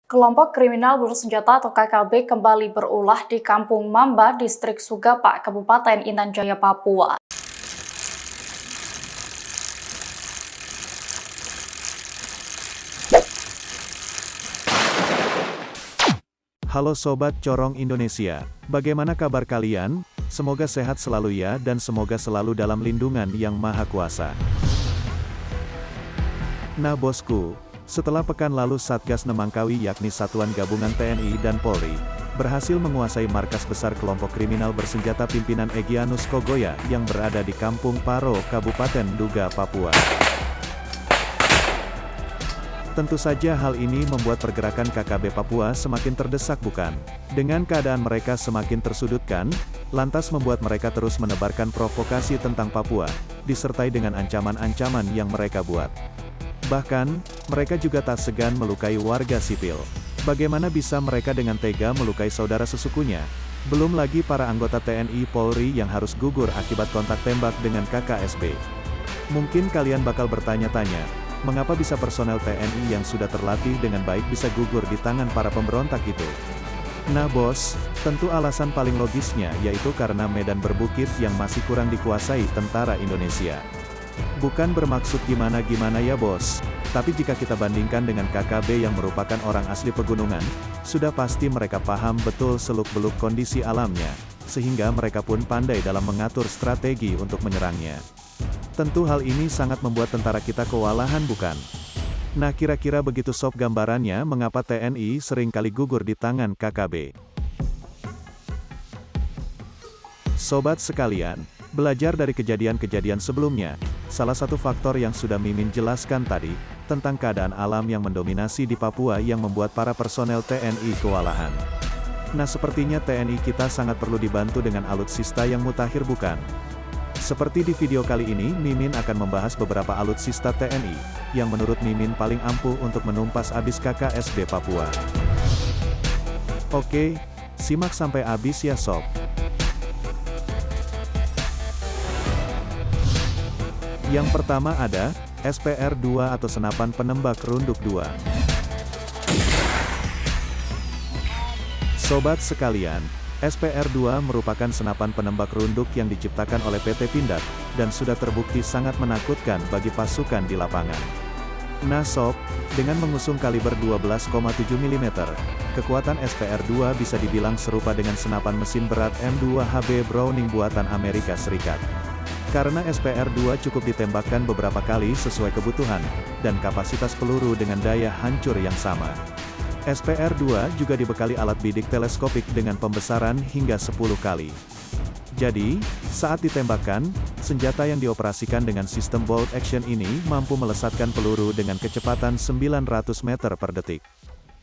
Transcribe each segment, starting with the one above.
Kelompok kriminal bersenjata atau KKB kembali berulah di Kampung Mamba, Distrik Sugapa, Kabupaten Intan Jaya, Papua. Halo Sobat Corong Indonesia, bagaimana kabar kalian? Semoga sehat selalu ya dan semoga selalu dalam lindungan Yang Maha Kuasa. Nah bosku, setelah pekan lalu Satgas Nemangkawi yakni Satuan Gabungan TNI dan Polri, berhasil menguasai markas besar kelompok kriminal bersenjata pimpinan Egyanus Kogoya yang berada di Kampung Paro, Kabupaten Duga, Papua. Tentu saja hal ini membuat pergerakan KKB Papua semakin terdesak bukan? Dengan keadaan mereka semakin tersudutkan, lantas membuat mereka terus menebarkan provokasi tentang Papua, disertai dengan ancaman-ancaman yang mereka buat. Bahkan, mereka juga tak segan melukai warga sipil. Bagaimana bisa mereka dengan tega melukai saudara sesukunya? Belum lagi para anggota TNI Polri yang harus gugur akibat kontak tembak dengan KKSB. Mungkin kalian bakal bertanya-tanya, mengapa bisa personel TNI yang sudah terlatih dengan baik bisa gugur di tangan para pemberontak itu? Nah bos, tentu alasan paling logisnya yaitu karena medan berbukit yang masih kurang dikuasai tentara Indonesia. Bukan bermaksud gimana-gimana ya bos, tapi jika kita bandingkan dengan KKB yang merupakan orang asli pegunungan, sudah pasti mereka paham betul seluk-beluk kondisi alamnya, sehingga mereka pun pandai dalam mengatur strategi untuk menyerangnya. Tentu hal ini sangat membuat tentara kita kewalahan bukan? Nah kira-kira begitu sob gambarannya mengapa TNI sering kali gugur di tangan KKB. Sobat sekalian, belajar dari kejadian-kejadian sebelumnya, salah satu faktor yang sudah Mimin jelaskan tadi, tentang keadaan alam yang mendominasi di Papua yang membuat para personel TNI kewalahan. Nah sepertinya TNI kita sangat perlu dibantu dengan alutsista yang mutakhir bukan? Seperti di video kali ini, Mimin akan membahas beberapa alutsista TNI, yang menurut Mimin paling ampuh untuk menumpas abis KKSB Papua. Oke, simak sampai habis ya sob. Yang pertama ada, SPR-2 atau Senapan Penembak Runduk 2. Sobat sekalian, SPR-2 merupakan senapan penembak runduk yang diciptakan oleh PT Pindad, dan sudah terbukti sangat menakutkan bagi pasukan di lapangan. Nah sob, dengan mengusung kaliber 12,7 mm, kekuatan SPR-2 bisa dibilang serupa dengan senapan mesin berat M2HB Browning buatan Amerika Serikat. Karena SPR-2 cukup ditembakkan beberapa kali sesuai kebutuhan, dan kapasitas peluru dengan daya hancur yang sama. SPR-2 juga dibekali alat bidik teleskopik dengan pembesaran hingga 10 kali. Jadi, saat ditembakkan, senjata yang dioperasikan dengan sistem bolt action ini mampu melesatkan peluru dengan kecepatan 900 meter per detik.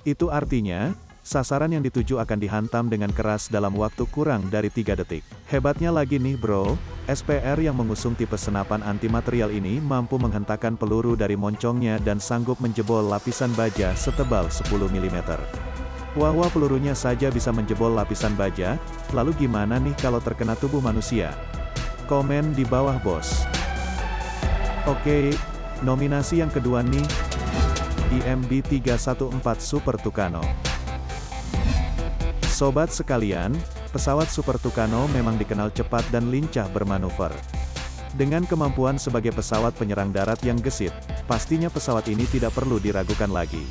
Itu artinya, sasaran yang dituju akan dihantam dengan keras dalam waktu kurang dari 3 detik. Hebatnya lagi nih bro, SPR yang mengusung tipe senapan anti-material ini mampu menghentakkan peluru dari moncongnya dan sanggup menjebol lapisan baja setebal 10 mm. Wah pelurunya saja bisa menjebol lapisan baja, lalu gimana nih kalau terkena tubuh manusia? Komen di bawah bos. Oke, nominasi yang kedua nih, IMB 314 Super Tucano. Sobat sekalian, pesawat Super Tucano memang dikenal cepat dan lincah bermanuver. Dengan kemampuan sebagai pesawat penyerang darat yang gesit, pastinya pesawat ini tidak perlu diragukan lagi.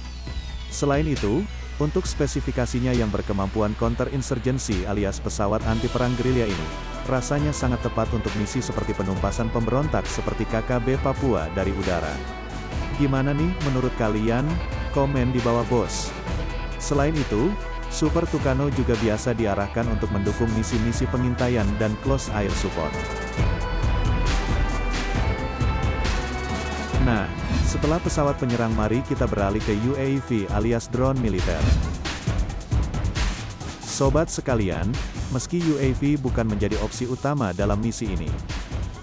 Selain itu, untuk spesifikasinya yang berkemampuan counter-insurgency alias pesawat anti-perang gerilya ini, rasanya sangat tepat untuk misi seperti penumpasan pemberontak seperti KKB Papua dari udara. Gimana nih menurut kalian? Komen di bawah bos. Selain itu, Super Tucano juga biasa diarahkan untuk mendukung misi-misi pengintaian dan close air support. Nah, setelah pesawat penyerang mari kita beralih ke UAV alias drone militer. Sobat sekalian, meski UAV bukan menjadi opsi utama dalam misi ini,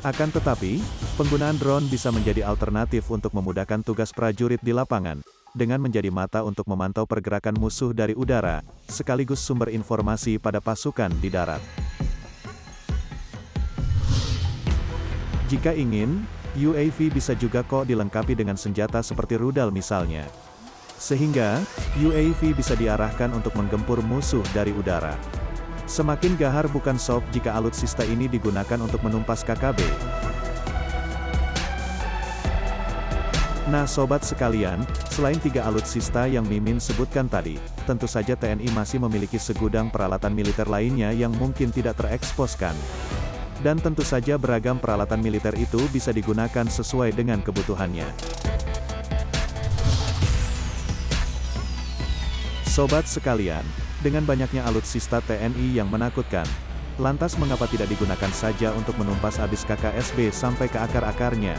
akan tetapi, penggunaan drone bisa menjadi alternatif untuk memudahkan tugas prajurit di lapangan, dengan menjadi mata untuk memantau pergerakan musuh dari udara, sekaligus sumber informasi pada pasukan di darat. Jika ingin, UAV bisa juga kok dilengkapi dengan senjata seperti rudal misalnya. Sehingga, UAV bisa diarahkan untuk menggempur musuh dari udara. Semakin gahar bukan sob jika alutsista ini digunakan untuk menumpas KKB. Nah sobat sekalian, selain 3 alutsista yang Mimin sebutkan tadi, tentu saja TNI masih memiliki segudang peralatan militer lainnya yang mungkin tidak tereksposkan. Dan tentu saja beragam peralatan militer itu bisa digunakan sesuai dengan kebutuhannya. Sobat sekalian, dengan banyaknya alutsista TNI yang menakutkan, lantas mengapa tidak digunakan saja untuk menumpas abis KKSB sampai ke akar-akarnya?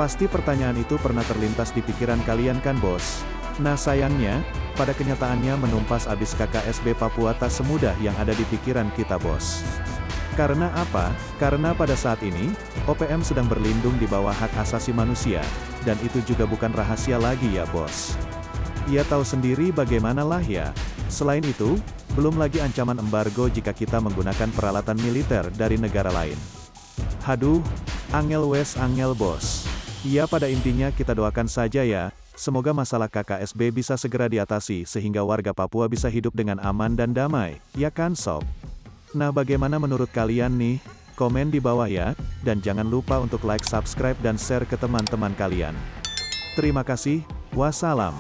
Pasti pertanyaan itu pernah terlintas di pikiran kalian kan bos? Nah sayangnya, pada kenyataannya menumpas abis KKSB Papua tak semudah yang ada di pikiran kita bos. Karena apa? Karena pada saat ini, OPM sedang berlindung di bawah hak asasi manusia, dan itu juga bukan rahasia lagi ya bos. Ya tahu sendiri bagaimana lah ya. Selain itu, belum lagi ancaman embargo jika kita menggunakan peralatan militer dari negara lain. Haduh, angel wes angel bos. Ya pada intinya kita doakan saja ya, semoga masalah KKSB bisa segera diatasi sehingga warga Papua bisa hidup dengan aman dan damai, ya kan sob? Nah bagaimana menurut kalian nih? Komen di bawah ya, dan jangan lupa untuk like, subscribe dan share ke teman-teman kalian. Terima kasih, wassalam.